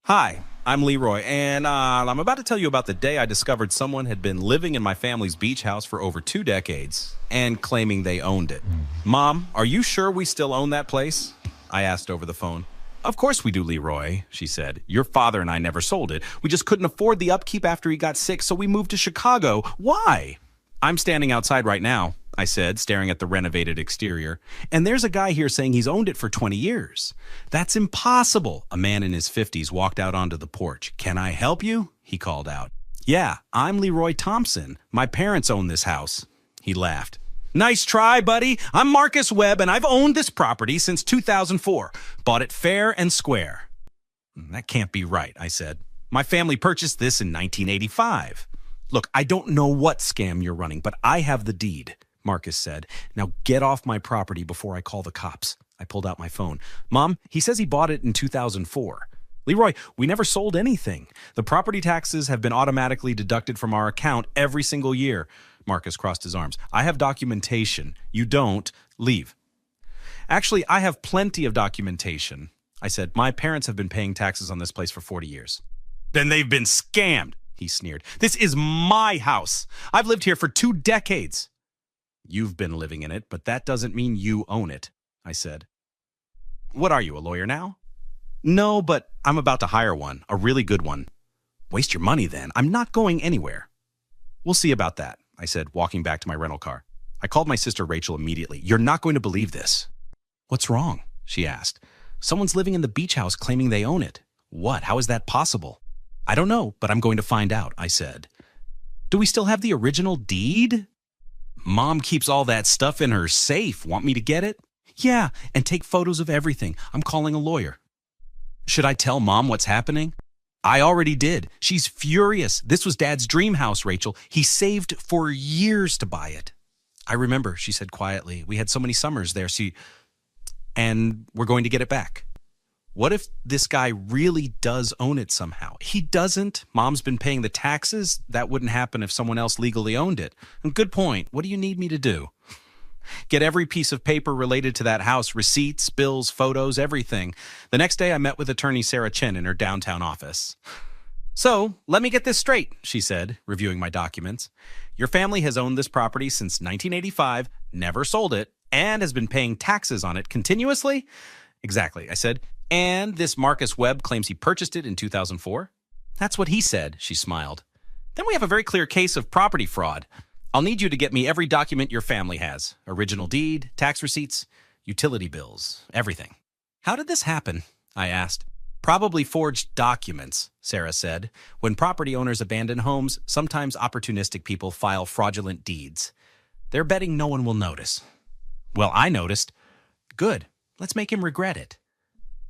Hi, I'm Leroy, and I'm about to tell you about the day I discovered someone had been living in my family's beach house for over 2 decades and claiming they owned it. Mom, are you sure we still own that place? I asked over the phone. Of course we do, Leroy, she said. Your father and I never sold it. We just couldn't afford the upkeep after he got sick, so we moved to Chicago. Why? I'm standing outside right now, I said, staring at the renovated exterior, and there's a guy here saying he's owned it for 20 years. That's impossible. A man in his 50s walked out onto the porch. Can I help you? He called out. Yeah, I'm Leroy Thompson. My parents own this house. He laughed. Nice try, buddy. I'm Marcus Webb, and I've owned this property since 2004. Bought it fair and square. That can't be right, I said. My family purchased this in 1985. Look, I don't know what scam you're running, but I have the deed, Marcus said. Now get off my property before I call the cops. I pulled out my phone. Mom, he says he bought it in 2004. Leroy, we never sold anything. The property taxes have been automatically deducted from our account every single year. Marcus crossed his arms. I have documentation. You don't. Leave. Actually, I have plenty of documentation. I said, my parents have been paying taxes on this place for 40 years. Then they've been scammed, he sneered. This is my house. I've lived here for 2 decades. You've been living in it, but that doesn't mean you own it, I said. What are you, a lawyer now? No, but I'm about to hire one, a really good one. Waste your money then. I'm not going anywhere. We'll see about that, I said, walking back to my rental car. I called my sister Rachel immediately. You're not going to believe this. What's wrong? She asked. Someone's living in the beach house claiming they own it. What? How is that possible? I don't know, but I'm going to find out, I said. Do we still have the original deed? Mom keeps all that stuff in her safe. Want me to get it? Yeah, and take photos of everything. I'm calling a lawyer. Should I tell Mom what's happening? I already did. She's furious. This was Dad's dream house, Rachel. He saved for years to buy it. I remember, she said quietly. We had so many summers there, and we're going to get it back. What if this guy really does own it somehow? He doesn't. Mom's been paying the taxes. That wouldn't happen if someone else legally owned it. And good point. What do you need me to do? Get every piece of paper related to that house, receipts, bills, photos, everything. The next day I met with attorney Sarah Chen in her downtown office. So, let me get this straight, she said, reviewing my documents. Your family has owned this property since 1985, never sold it, and has been paying taxes on it continuously? Exactly, I said. And this Marcus Webb claims he purchased it in 2004? That's what he said, she smiled. Then we have a very clear case of property fraud. I'll need you to get me every document your family has. Original deed, tax receipts, utility bills, everything. How did this happen? I asked. Probably forged documents, Sarah said. When property owners abandon homes, sometimes opportunistic people file fraudulent deeds. They're betting no one will notice. Well, I noticed. Good. Let's make him regret it.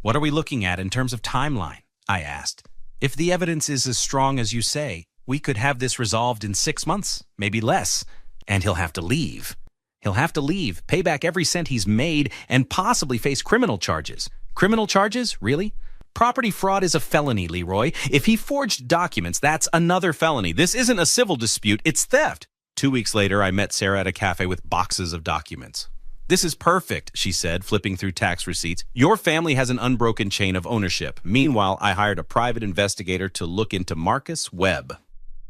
What are we looking at in terms of timeline? I asked. If the evidence is as strong as you say, we could have this resolved in 6 months, maybe less. And he'll have to leave. He'll have to leave, pay back every cent he's made, and possibly face criminal charges. Criminal charges? Really? Property fraud is a felony, Leroy. If he forged documents, that's another felony. This isn't a civil dispute, it's theft. 2 weeks later, I met Sarah at a cafe with boxes of documents. This is perfect, she said, flipping through tax receipts. Your family has an unbroken chain of ownership. Meanwhile, I hired a private investigator to look into Marcus Webb.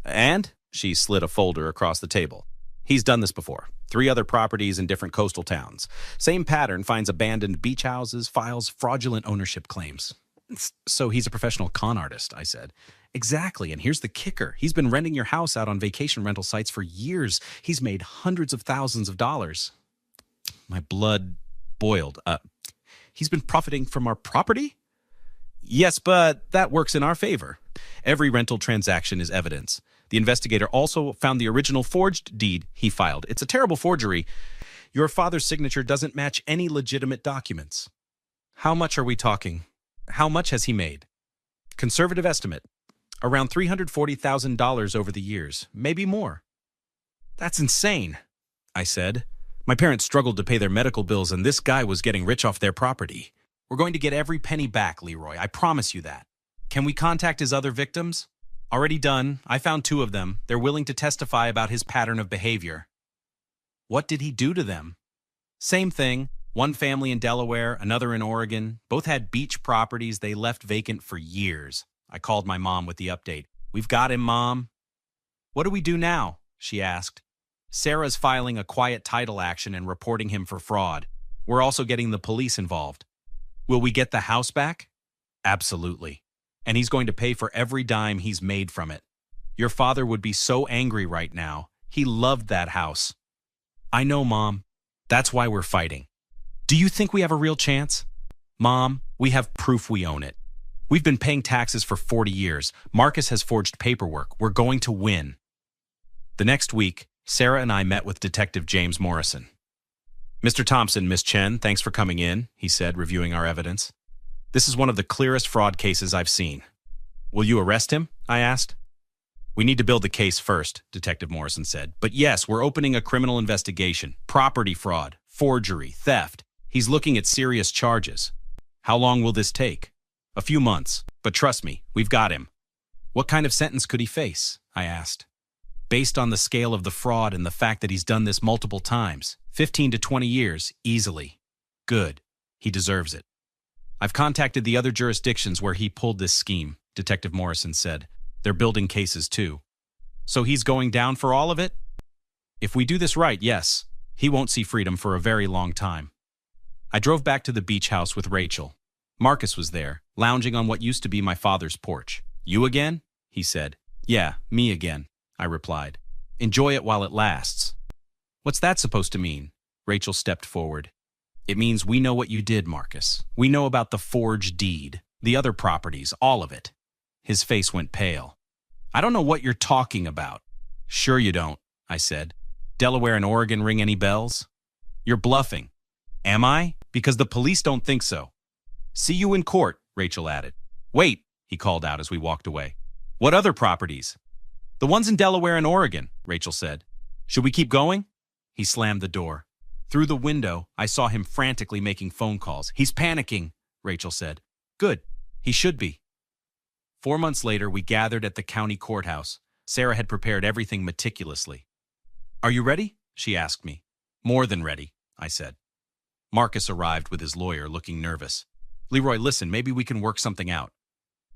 And she slid a folder across the table. He's done this before. 3 other properties in different coastal towns. Same pattern, finds abandoned beach houses, files fraudulent ownership claims. So he's a professional con artist, I said. Exactly, and here's the kicker. He's been renting your house out on vacation rental sites for years. He's made hundreds of thousands of dollars. My blood boiled. He's been profiting from our property? Yes, but that works in our favor. Every rental transaction is evidence. The investigator also found the original forged deed he filed. It's a terrible forgery. Your father's signature doesn't match any legitimate documents. How much are we talking? How much has he made? Conservative estimate. Around $340,000 over the years, maybe more. That's insane, I said. My parents struggled to pay their medical bills, and this guy was getting rich off their property. We're going to get every penny back, Leroy. I promise you that. Can we contact his other victims? Already done. I found 2 of them. They're willing to testify about his pattern of behavior. What did he do to them? Same thing. One family in Delaware, another in Oregon. Both had beach properties they left vacant for years. I called my mom with the update. We've got him, Mom. What do we do now? She asked. Sarah's filing a quiet title action and reporting him for fraud. We're also getting the police involved. Will we get the house back? Absolutely. And he's going to pay for every dime he's made from it. Your father would be so angry right now. He loved that house. I know, Mom. That's why we're fighting. Do you think we have a real chance? Mom, we have proof we own it. We've been paying taxes for 40 years. Marcus has forged paperwork. We're going to win. The next week, Sarah and I met with Detective James Morrison. Mr. Thompson, Miss Chen, thanks for coming in, he said, reviewing our evidence. This is one of the clearest fraud cases I've seen. Will you arrest him? I asked. We need to build the case first, Detective Morrison said. But yes, we're opening a criminal investigation. Property fraud, forgery, theft. He's looking at serious charges. How long will this take? A few months, but trust me, we've got him. What kind of sentence could he face? I asked. Based on the scale of the fraud and the fact that he's done this multiple times, 15 to 20 years, easily. Good. He deserves it. I've contacted the other jurisdictions where he pulled this scheme, Detective Morrison said. They're building cases too. So he's going down for all of it? If we do this right, yes. He won't see freedom for a very long time. I drove back to the beach house with Rachel. Marcus was there, lounging on what used to be my father's porch. You again? He said. Yeah, me again, I replied. Enjoy it while it lasts. What's that supposed to mean? Rachel stepped forward. It means we know what you did, Marcus. We know about the forged deed, the other properties, all of it. His face went pale. I don't know what you're talking about. Sure you don't, I said. Delaware and Oregon ring any bells? You're bluffing. Am I? Because the police don't think so. See you in court, Rachel added. Wait, he called out as we walked away. What other properties? The ones in Delaware and Oregon, Rachel said. Should we keep going? He slammed the door. Through the window, I saw him frantically making phone calls. He's panicking, Rachel said. Good. He should be. 4 months later, we gathered at the county courthouse. Sarah had prepared everything meticulously. Are you ready? She asked me. More than ready, I said. Marcus arrived with his lawyer, looking nervous. Leroy, listen, maybe we can work something out.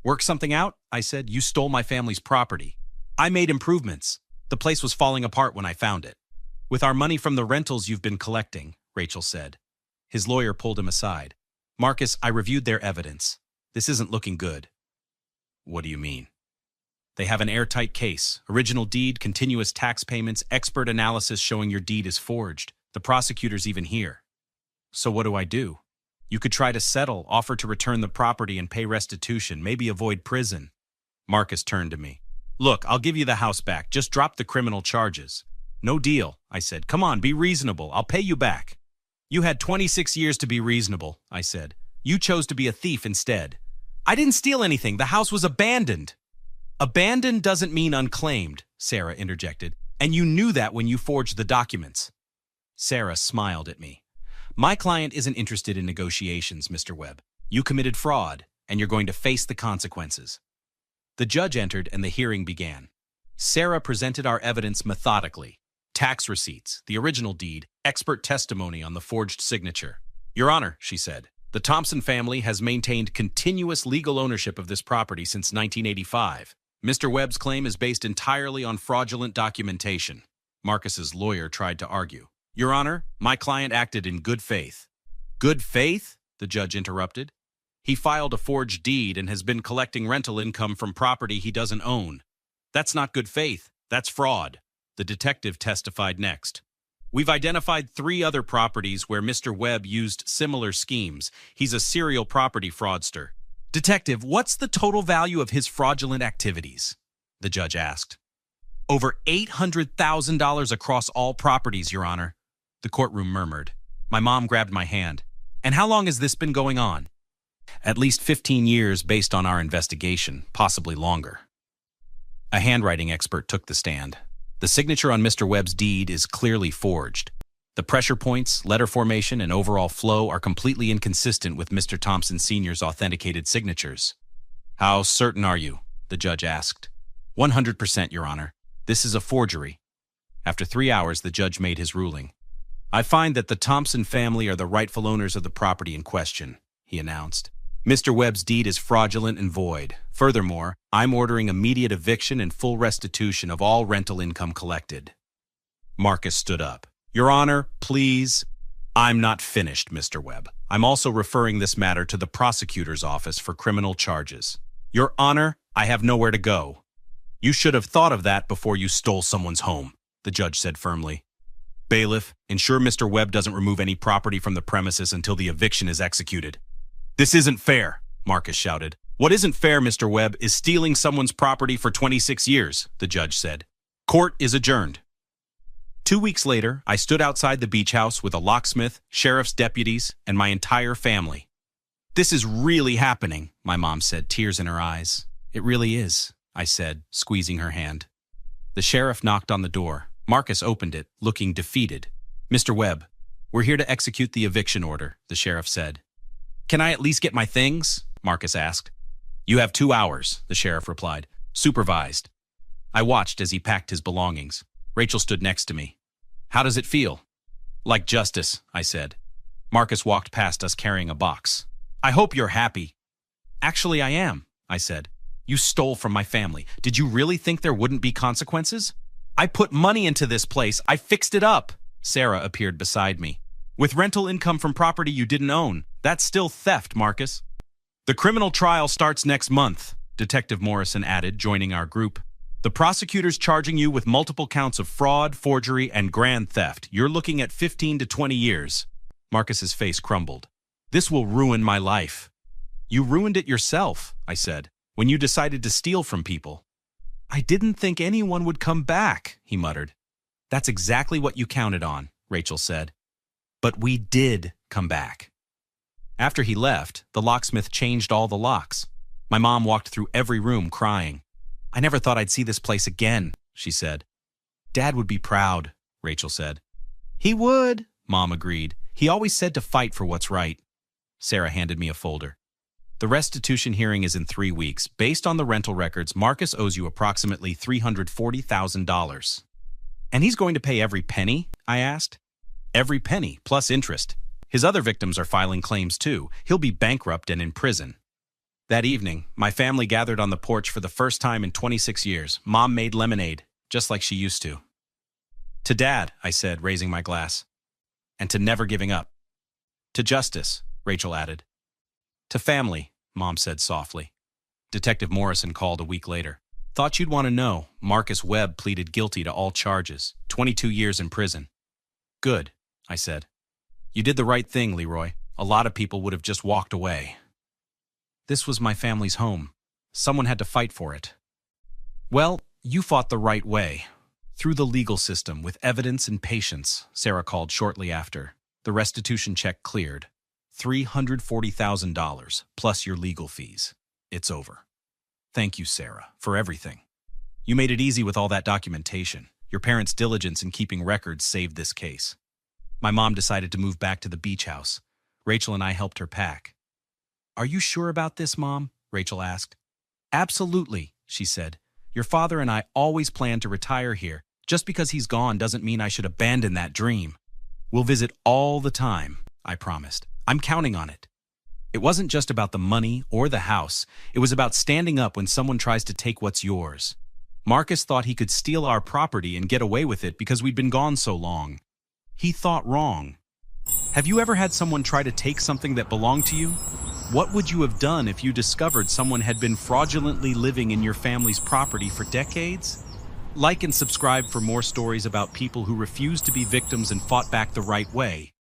Work something out? I said. You stole my family's property. I made improvements. The place was falling apart when I found it. With our money from the rentals you've been collecting, Rachel said. His lawyer pulled him aside. Marcus, I reviewed their evidence. This isn't looking good. What do you mean? They have an airtight case. Original deed, continuous tax payments, expert analysis showing your deed is forged. The prosecutor's even here. So what do I do? You could try to settle, offer to return the property and pay restitution, maybe avoid prison. Marcus turned to me. Look, I'll give you the house back. Just drop the criminal charges. No deal, I said. Come on, be reasonable. I'll pay you back. You had 26 years to be reasonable, I said. You chose to be a thief instead. I didn't steal anything. The house was abandoned. Abandoned doesn't mean unclaimed, Sarah interjected. And you knew that when you forged the documents. Sarah smiled at me. My client isn't interested in negotiations, Mr. Webb. You committed fraud, and you're going to face the consequences. The judge entered and the hearing began. Sarah presented our evidence methodically. Tax receipts, the original deed, expert testimony on the forged signature. Your Honor, she said, the Thompson family has maintained continuous legal ownership of this property since 1985. Mr. Webb's claim is based entirely on fraudulent documentation. Marcus's lawyer tried to argue. Your Honor, my client acted in good faith. Good faith? The judge interrupted. He filed a forged deed and has been collecting rental income from property he doesn't own. That's not good faith. That's fraud. The detective testified next. We've identified 3 other properties where Mr. Webb used similar schemes. He's a serial property fraudster. Detective, what's the total value of his fraudulent activities? The judge asked. Over $800,000 across all properties, Your Honor. The courtroom murmured. My mom grabbed my hand. And how long has this been going on? At least 15 years based on our investigation, possibly longer. A handwriting expert took the stand. The signature on Mr. Webb's deed is clearly forged. The pressure points, letter formation, and overall flow are completely inconsistent with Mr. Thompson Sr.'s authenticated signatures. How certain are you? The judge asked. 100%, Your Honor. This is a forgery. After 3 hours, the judge made his ruling. I find that the Thompson family are the rightful owners of the property in question, he announced. Mr. Webb's deed is fraudulent and void. Furthermore, I'm ordering immediate eviction and full restitution of all rental income collected. Marcus stood up. Your Honor, please. I'm not finished, Mr. Webb. I'm also referring this matter to the prosecutor's office for criminal charges. Your Honor, I have nowhere to go. You should have thought of that before you stole someone's home, the judge said firmly. Bailiff, ensure Mr. Webb doesn't remove any property from the premises until the eviction is executed. This isn't fair, Marcus shouted. What isn't fair, Mr. Webb, is stealing someone's property for 26 years, the judge said. Court is adjourned. 2 weeks later, I stood outside the beach house with a locksmith, sheriff's deputies, and my entire family. This is really happening, my mom said, tears in her eyes. It really is, I said, squeezing her hand. The sheriff knocked on the door. Marcus opened it, looking defeated. Mr. Webb, we're here to execute the eviction order, the sheriff said. Can I at least get my things? Marcus asked. You have 2 hours, the sheriff replied. Supervised. I watched as he packed his belongings. Rachel stood next to me. How does it feel? Like justice, I said. Marcus walked past us carrying a box. I hope you're happy. Actually, I am, I said. You stole from my family. Did you really think there wouldn't be consequences? I put money into this place. I fixed it up. Sarah appeared beside me. With rental income from property you didn't own. That's still theft, Marcus. The criminal trial starts next month, Detective Morrison added, joining our group. The prosecutor's charging you with multiple counts of fraud, forgery, and grand theft. You're looking at 15 to 20 years. Marcus's face crumbled. This will ruin my life. You ruined it yourself, I said, when you decided to steal from people. I didn't think anyone would come back, he muttered. That's exactly what you counted on, Rachel said. But we did come back. After he left, the locksmith changed all the locks. My mom walked through every room crying. I never thought I'd see this place again, she said. Dad would be proud, Rachel said. He would, Mom agreed. He always said to fight for what's right. Sarah handed me a folder. The restitution hearing is in 3 weeks. Based on the rental records, Marcus owes you approximately $340,000. And he's going to pay every penny? I asked. Every penny, plus interest. His other victims are filing claims too. He'll be bankrupt and in prison. That evening, my family gathered on the porch for the first time in 26 years. Mom made lemonade, just like she used to. To Dad, I said, raising my glass. And to never giving up. To justice, Rachel added. To family, Mom said softly. Detective Morrison called a week later. Thought you'd want to know. Marcus Webb pleaded guilty to all charges. 22 years in prison. Good, I said. You did the right thing, Leroy. A lot of people would have just walked away. This was my family's home. Someone had to fight for it. Well, you fought the right way. Through the legal system, with evidence and patience, Sarah called shortly after. The restitution check cleared. $340,000, plus your legal fees. It's over. Thank you, Sarah, for everything. You made it easy with all that documentation. Your parents' diligence in keeping records saved this case. My mom decided to move back to the beach house. Rachel and I helped her pack. Are you sure about this, Mom? Rachel asked. Absolutely, she said. Your father and I always planned to retire here. Just because he's gone doesn't mean I should abandon that dream. We'll visit all the time, I promised. I'm counting on it. It wasn't just about the money or the house. It was about standing up when someone tries to take what's yours. Marcus thought he could steal our property and get away with it because we'd been gone so long. He thought wrong. Have you ever had someone try to take something that belonged to you? What would you have done if you discovered someone had been fraudulently living in your family's property for decades? Like and subscribe for more stories about people who refused to be victims and fought back the right way.